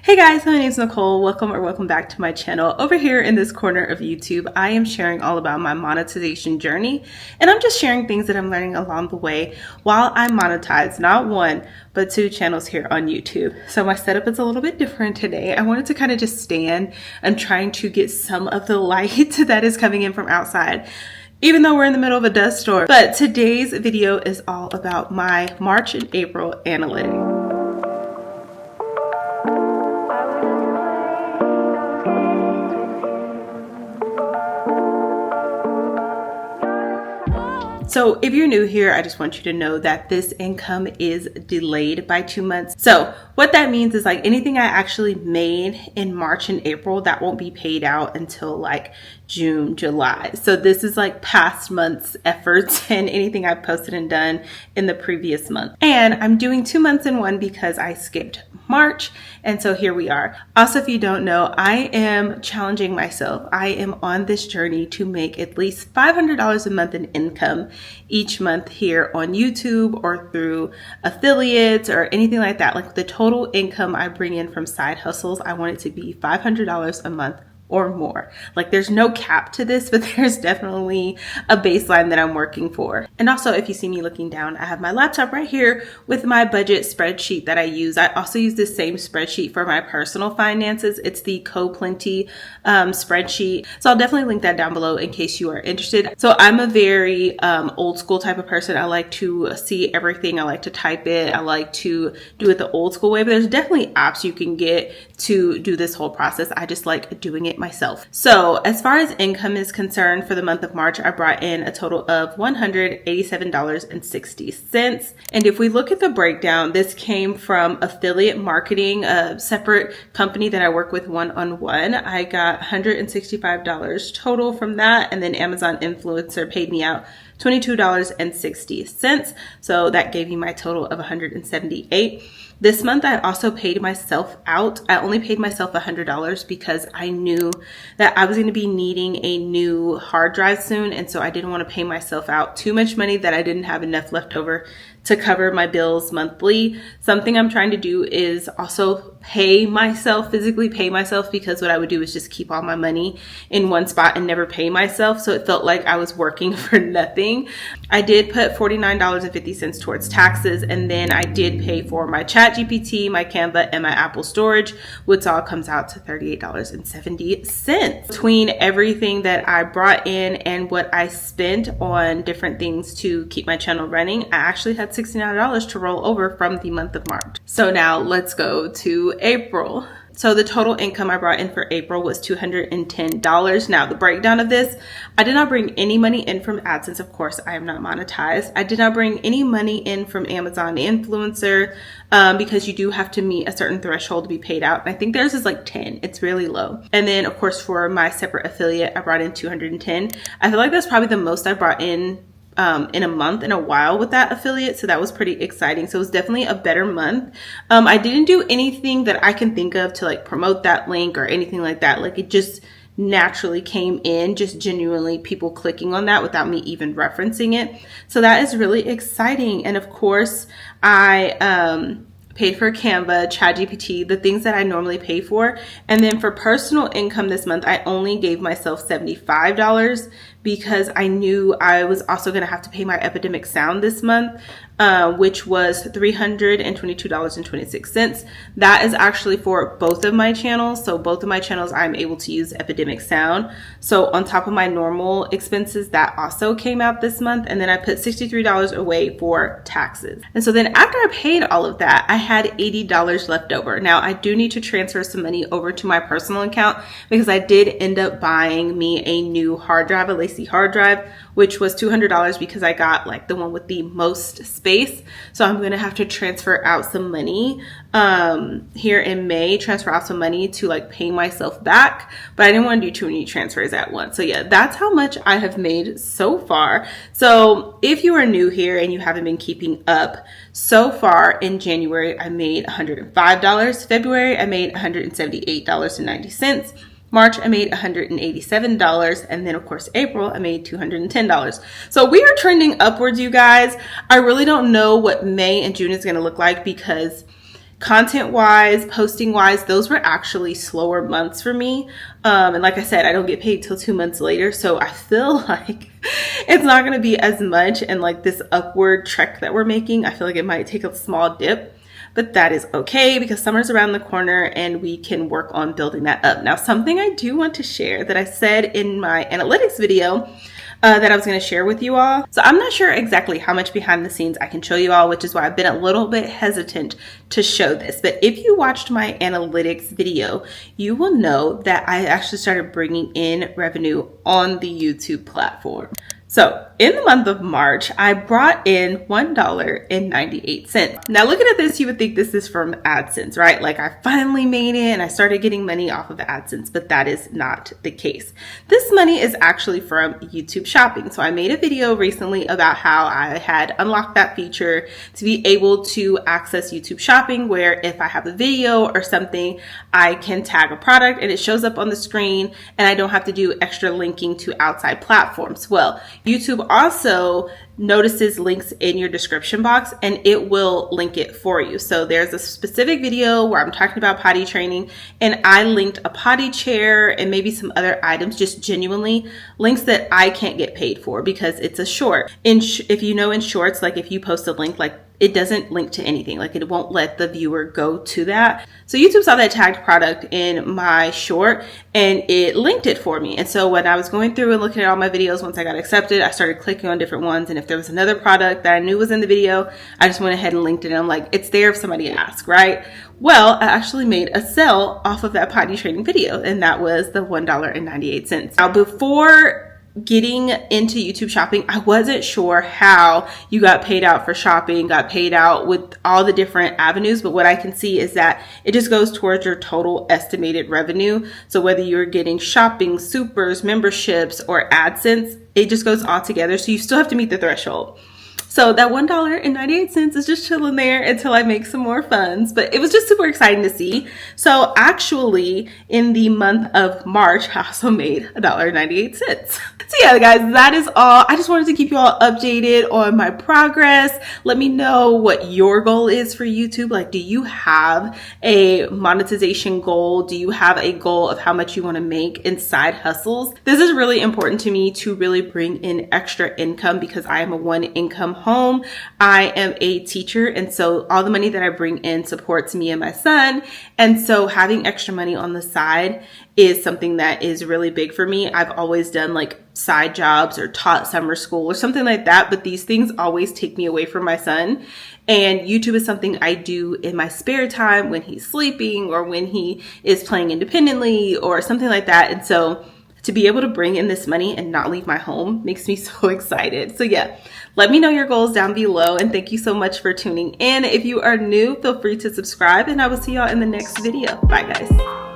Hey guys, my name is Nicole. Welcome back to my channel. Over here in this corner of YouTube, I am sharing all about my monetization journey, and I'm just sharing things that I'm learning along the way while I monetize not one, but two channels here on YouTube. So my setup is a little bit different today. I wanted to kind of just stand. I'm trying to get some of the light that is coming in from outside, even though we're in the middle of a dust storm. But today's video is all about my March and April analytics. So if you're new here, I just want you to know that this income is delayed by 2 months. So what that means is like anything I actually made in March and April, that won't be paid out until like June, July. So this is like past month's efforts and anything I've posted and done in the previous month. And I'm doing 2 months in one because I skipped March. And so here we are. Also, if you don't know, I am challenging myself. I am on this journey to make at least $500 a month in income each month here on YouTube or through affiliates or anything like that. Like the total income I bring in from side hustles, I want it to be $500 a month or more. Like there's no cap to this, but there's definitely a baseline that I'm working for. And also, if you see me looking down, I have my laptop right here with my budget spreadsheet that I use. I also use this same spreadsheet for my personal finances. It's the Co-Plenty spreadsheet. So I'll definitely link that down below in case you are interested. So I'm a very old school type of person. I like to see everything. I like to type it. I like to do it the old school way, but there's definitely apps you can get to do this whole process. I just like doing it myself. So as far as income is concerned, for the month of March, I brought in a total of $187.60. And if we look at the breakdown, this came from affiliate marketing, a separate company that I work with one-on-one. I got $165 total from that. And then Amazon influencer paid me out $22.60. So that gave me my total of $178. This month, I also paid myself out. I only paid myself $100 because I knew that I was going to be needing a new hard drive soon. And so I didn't want to pay myself out too much money that I didn't have enough left over to cover my bills monthly. Something I'm trying to do is also physically pay myself, because what I would do is just keep all my money in one spot and never pay myself. So it felt like I was working for nothing. I did put $49.50 towards taxes, and then I did pay for my ChatGPT, my Canva, and my Apple storage, which all comes out to $38.70. Between everything that I brought in and what I spent on different things to keep my channel running, I actually had $69 to roll over from the month of March. So now let's go to April. So the total income I brought in for April was $210. Now the breakdown of this, I did not bring any money in from AdSense. Of course, I am not monetized. I did not bring any money in from Amazon influencer because you do have to meet a certain threshold to be paid out. And I think theirs is like 10. It's really low. And then of course, for my separate affiliate, I brought in 210. I feel like that's probably the most I brought in a month in a while with that affiliate. So that was pretty exciting. So it was definitely a better month. I didn't do anything that I can think of to like promote that link or anything like that. Like it just naturally came in, just genuinely people clicking on that without me even referencing it. So that is really exciting. And of course, I paid for Canva, ChatGPT, the things that I normally pay for. And then for personal income this month, I only gave myself $75 because I knew I was also going to have to pay my Epidemic Sound this month, which was $322.26. That is actually for both of my channels. So both of my channels, I'm able to use Epidemic Sound. So on top of my normal expenses, that also came out this month. And then I put $63 away for taxes. And so then after I paid all of that, I had $80 left over. Now I do need to transfer some money over to my personal account because I did end up buying me a new hard drive, a Lacey hard drive, which was $200 because I got like the one with the most space. So I'm going to have to transfer out some money here in May, transfer out some money to like pay myself back, but I didn't want to do too many transfers at once. So yeah, that's how much I have made so far. So if you are new here and you haven't been keeping up, so far in January, I made $105. February, I made $178.90. March, I made $187. And then of course, April, I made $210. So we are trending upwards, you guys. I really don't know what May and June is going to look like because content wise, posting wise, those were actually slower months for me. And like I said, I don't get paid till 2 months later. So I feel like it's not going to be as much. And like this upward trek that we're making, I feel like it might take a small dip. But that is okay because summer's around the corner and we can work on building that up. Now, something I do want to share that I said in my analytics video that I was going to share with you all. So I'm not sure exactly how much behind the scenes I can show you all, which is why I've been a little bit hesitant to show this. But if you watched my analytics video, you will know that I actually started bringing in revenue on the YouTube platform. So in the month of March, I brought in $1.98. Now looking at this, you would think this is from AdSense, right? Like I finally made it and I started getting money off of AdSense, but that is not the case. This money is actually from YouTube shopping. So I made a video recently about how I had unlocked that feature to be able to access YouTube shopping, where if I have a video or something, I can tag a product and it shows up on the screen and I don't have to do extra linking to outside platforms. Well, YouTube also notices links in your description box and it will link it for you. So there's a specific video where I'm talking about potty training and I linked a potty chair and maybe some other items, just genuinely links that I can't get paid for because it's a short. If you know in shorts, like if you post a link, like it doesn't link to anything. Like it won't let the viewer go to that. So YouTube saw that tagged product in my short and it linked it for me. And so when I was going through and looking at all my videos, once I got accepted, I started clicking on different ones. And if there was another product that I knew was in the video, I just went ahead and linked it. And I'm like, it's there if somebody asks, right? Well, I actually made a sale off of that potty training video, and that was the $1.98. Now, before getting into YouTube shopping, I wasn't sure how you got paid out for shopping, got paid out with all the different avenues, but what I can see is that it just goes towards your total estimated revenue. So whether you're getting shopping, supers, memberships, or AdSense, it just goes all together. So you still have to meet the threshold. So that $1.98 is just chilling there until I make some more funds, but it was just super exciting to see. So actually in the month of March, I also made $1.98. So yeah, guys, that is all. I just wanted to keep you all updated on my progress. Let me know what your goal is for YouTube. Like, do you have a monetization goal? Do you have a goal of how much you want to make in side hustles? This is really important to me to really bring in extra income because I am a one income home. I am a teacher, and so all the money that I bring in supports me and my son. And so having extra money on the side is something that is really big for me. I've always done like side jobs or taught summer school or something like that, but these things always take me away from my son. And YouTube is something I do in my spare time when he's sleeping or when he is playing independently or something like that. And so to be able to bring in this money and not leave my home makes me so excited. So yeah, let me know your goals down below, and thank you so much for tuning in. If you are new, feel free to subscribe, and I will see y'all in the next video. Bye guys.